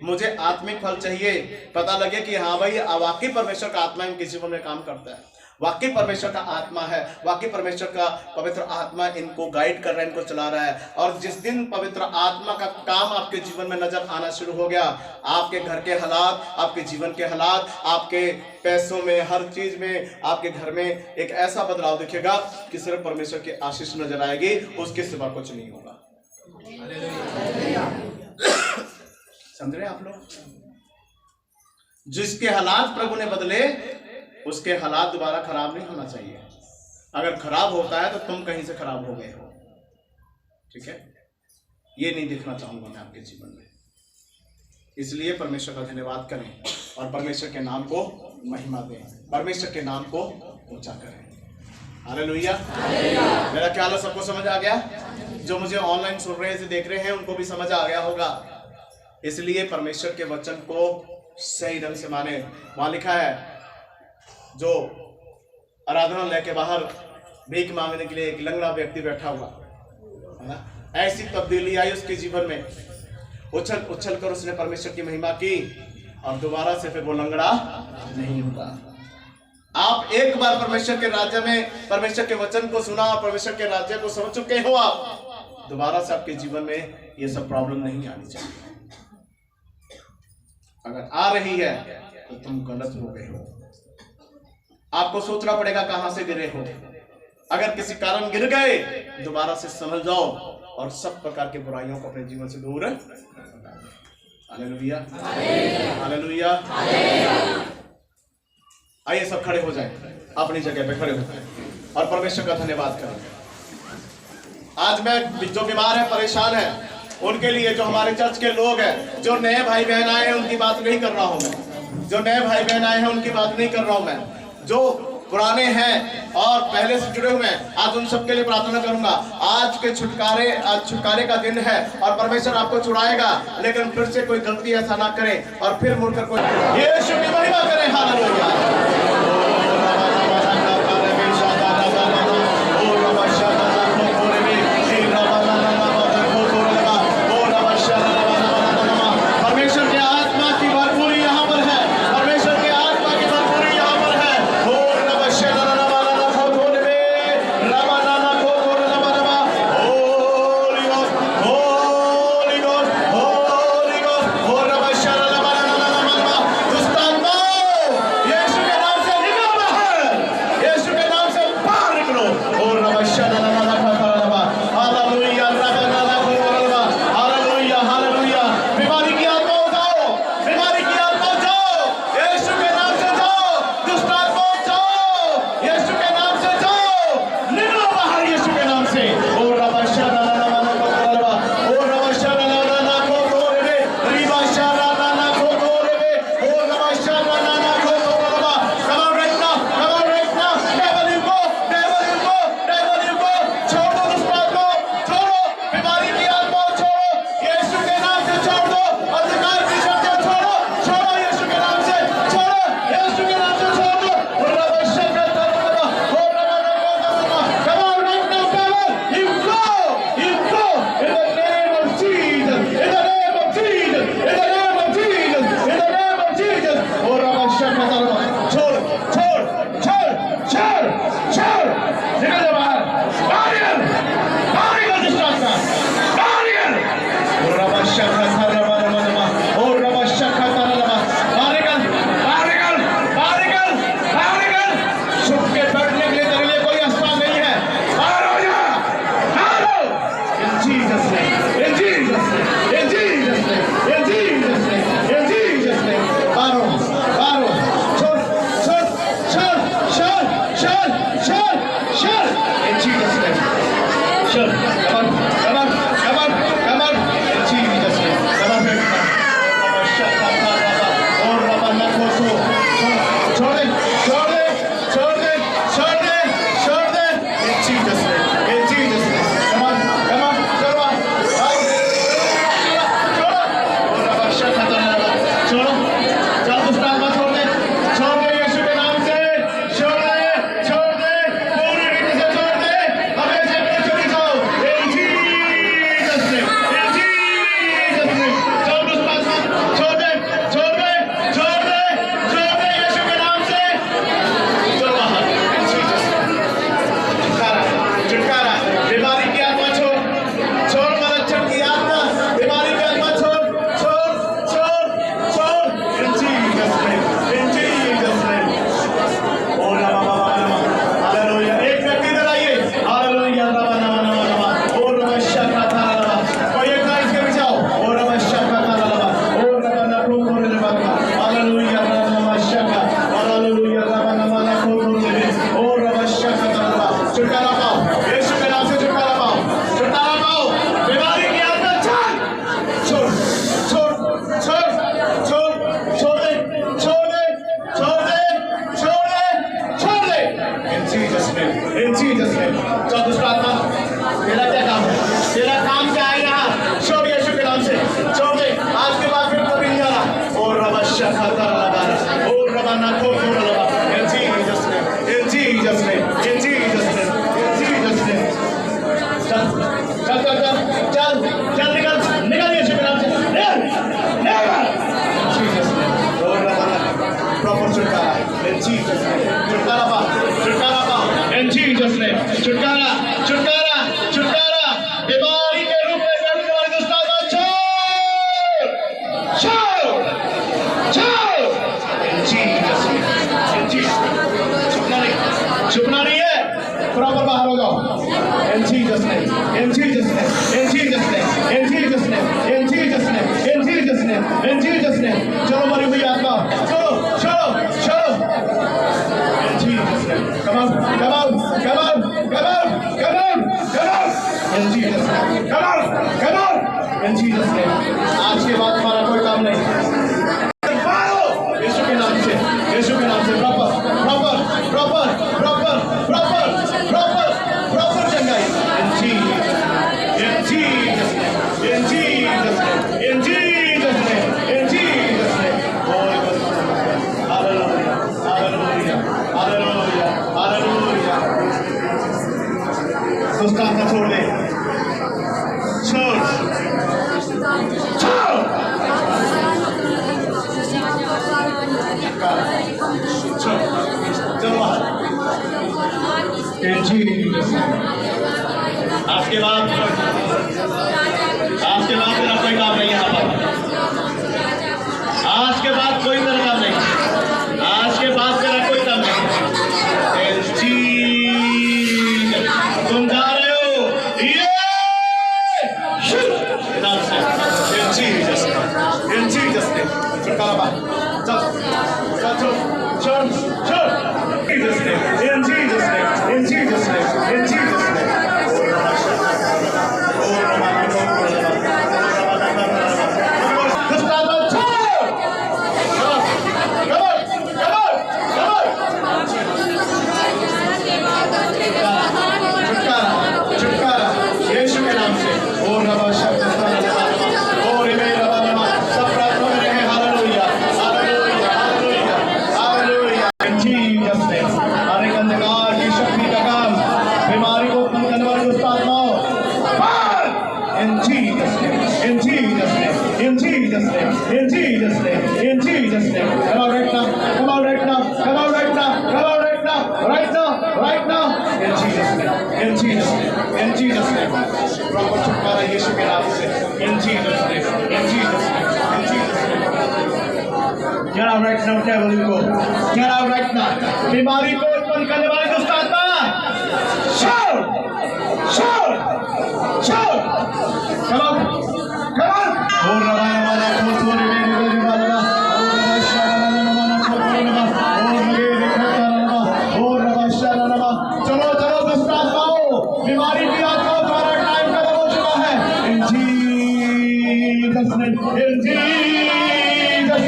मुझे आत्मिक फल चाहिए। पता लगे कि हाँ भाई, वाकई परमेश्वर का आत्मा इनके जीवन में काम करता है, वाकई परमेश्वर का आत्मा है, वाकई परमेश्वर का पवित्र आत्मा इनको गाइड कर रहा है, इनको चला रहा है। और जिस दिन पवित्र आत्मा का काम आपके जीवन में नजर आना शुरू हो गया, आपके घर के हालात, आपके जीवन के हालात, आपके पैसों में, हर चीज में, आपके घर में एक ऐसा बदलाव दिखेगा कि सिर्फ परमेश्वर की आशीष नजर आएगी, उसके सिवा कुछ नहीं होगा। समझ रहे आप लोग? जिसके हालात प्रभु ने बदले, उसके हालात दोबारा खराब नहीं होना चाहिए। अगर खराब होता है तो तुम कहीं से खराब हो गए हो, ठीक है? ये नहीं देखना चाहूंगा मैं आपके जीवन में। इसलिए परमेश्वर का धन्यवाद करें और परमेश्वर के नाम को महिमा दें, परमेश्वर के नाम को ऊंचा करें। हालेलुया। मेरा ख्याल है सबको समझ आ गया। जो मुझे ऑनलाइन सुन रहे हैं, देख रहे हैं, उनको भी समझ आ गया होगा। इसलिए परमेश्वर के वचन को सही ढंग से माने। वहां लिखा है, जो आराधनालय के बाहर भीख मांगने के लिए एक लंगड़ा व्यक्ति बैठा हुआ है ना, ऐसी तब्दीली आई उसके जीवन में। उछल उछल कर उसने परमेश्वर की महिमा की और दोबारा से फिर वो लंगड़ा नहीं हुआ। आप एक बार परमेश्वर के राज्य में परमेश्वर के वचन को सुना, परमेश्वर के राज्य को समझ चुके हो, आप दोबारा से आपके जीवन में ये सब प्रॉब्लम नहीं आनी चाहिए। अगर आ रही है तो तुम गलत हो गए हो। आपको सोचना पड़ेगा कहां से गिरे हो। अगर किसी कारण गिर गए, दोबारा से समझ जाओ और सब प्रकार की बुराइयों को अपने जीवन से दूर। Hallelujah, hallelujah. आइए सब खड़े हो जाएं, अपनी जगह पे खड़े हो जाएं और परमेश्वर का धन्यवाद करें। आज मैं, जो बीमार है, परेशान है, उनके लिए, जो हमारे चर्च के लोग हैं, जो नए भाई बहन आए हैं, उनकी बात नहीं कर रहा हूं मैं। जो नए भाई बहन आए हैं उनकी बात नहीं कर रहा हूं मैं। जो पुराने हैं और पहले से जुड़े हुए हैं, आज उन सबके लिए प्रार्थना करूंगा। आज छुटकारे का दिन है और परमेश्वर आपको छुड़ाएगा, लेकिन फिर से कोई गलती ऐसा ना करे और फिर मुड़कर कोई यीशु की महिमा करे। हालेलुया। यीशु के नाम से Oh, Rabana, in Jesus' name, in Jesus' name, in Jesus' name, in Jesus' name. चल चल चल चल चल चल निकल निकल यीशु के नाम से निकल निकल Jesus name. Oh, Rabana, proper छुटकारा in Jesus name. छुटकारा पा in Jesus name. छुटकारा छुटकारा छुटकारा बीमारी के रूप में बैठने वाले दुष्ट आत्मा छोड़ छोड़ in Jesus name. In Jesus name. छुपना नहीं है प्रॉपर बाहर हो जाओ in Jesus name, in Jesus name, in Jesus name, in Jesus name, in Jesus name, in Jesus name, in Jesus name. चलो मरी हुई आत्मा चलो चलो चलो in Jesus name. Come on, come on, come on, come on, come on, come on in Jesus name. Come on, come on in Jesus name. आज के बाद हमारा कोई काम नहीं यीशु के नाम से, यीशु के नाम से proper proper proper proper proper proper proper चंगाई in Jesus name, in Jesus name, in Jesus name, in Jesus name. Holy Ghost, hallelujah, hallelujah, hallelujah, hallelujah. दुष्ट आत्मा छोड़ दे, छोड़ छोड़ चलो बाहर आज के बाद मेरा कोई काम नहीं है यहाँ पर आज के बाद कोई मेरा काम नहीं आज के बाद मेरा कोई काम नहीं तुम जा रहे हो ये in Jesus name. छुटकारा चल चल चल चल Jesus name, in Jesus name, in Jesus name, in Jesus name. In Jesus' name, in Jesus' name. Come out right now, come out right now, come out right now, come out right now, right now, right now. In Jesus' name, in Jesus' name, in Jesus' name. Proper छुटकारा यीशु के नाम से. In Jesus' name, in Jesus' name, in Jesus' name. Get out right now, devil, you go. Get out right now. बीमारी को उत्पन्न करने वाले दुष्ट आत्मा. Shout, shout, shout. Come on, come on. Oh, चलो चलो दुष्ट आत्माओं बीमारी की आत्माओं द्वारा टाइम खत्म हो चुका है in Jesus name, in Jesus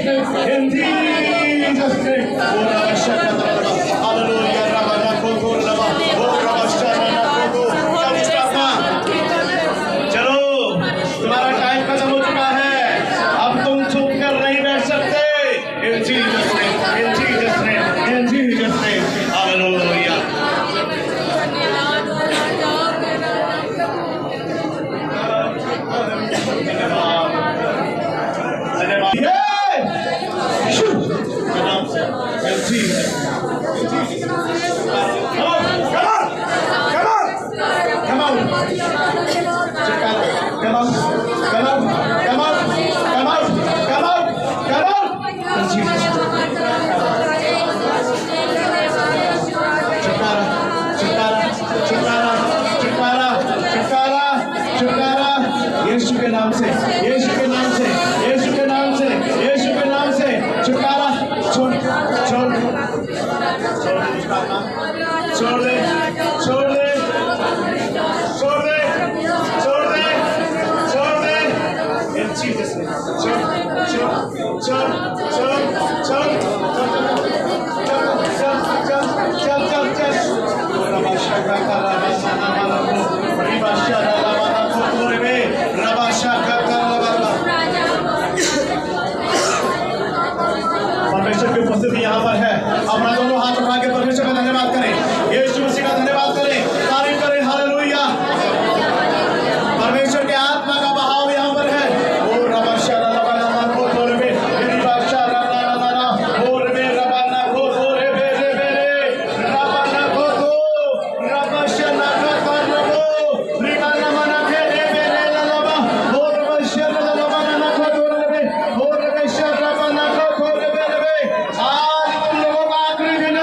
name, in Jesus name. Hallelujah. चलो तुम्हारा टाइम खत्म हो चुका है अब तुम छुप कर नहीं बैठ सकते in Jesus name, in Jesus name, in Jesus name. Hallelujah. यीशु के नाम से, यीशु के नाम से, यीशु के नाम से, यीशु के नाम से छुटकारा छोड़ छोड़ छोड़ दे छोड़ दे छोड़ दे छोड़ दे छोड़ दे in Jesus name. छोड़ छोड़ छोड़ छोड़ छोड़ चल चल चल यहाँ पर है। अपना दोनों हाथ उठा के परमेश्वर का धन्यवाद करें, यीशु मसीह का धन्यवाद करें, तारीफ करें। हालेलुया। परमेश्वर के आत्मा का बहाव यहाँ पर है। ओ रबशा रबना को तोरबे मेरी बादशाह रबना ओ रे रबना को तोरबे रे रबना को तो रबशा ना करबो रिबाना मना के रे लबा ओ रबशा रबना को तोरबे ओ रबशा रबना को तोरबे रे। आज तुम लोगों का आखिरी दिन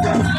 है।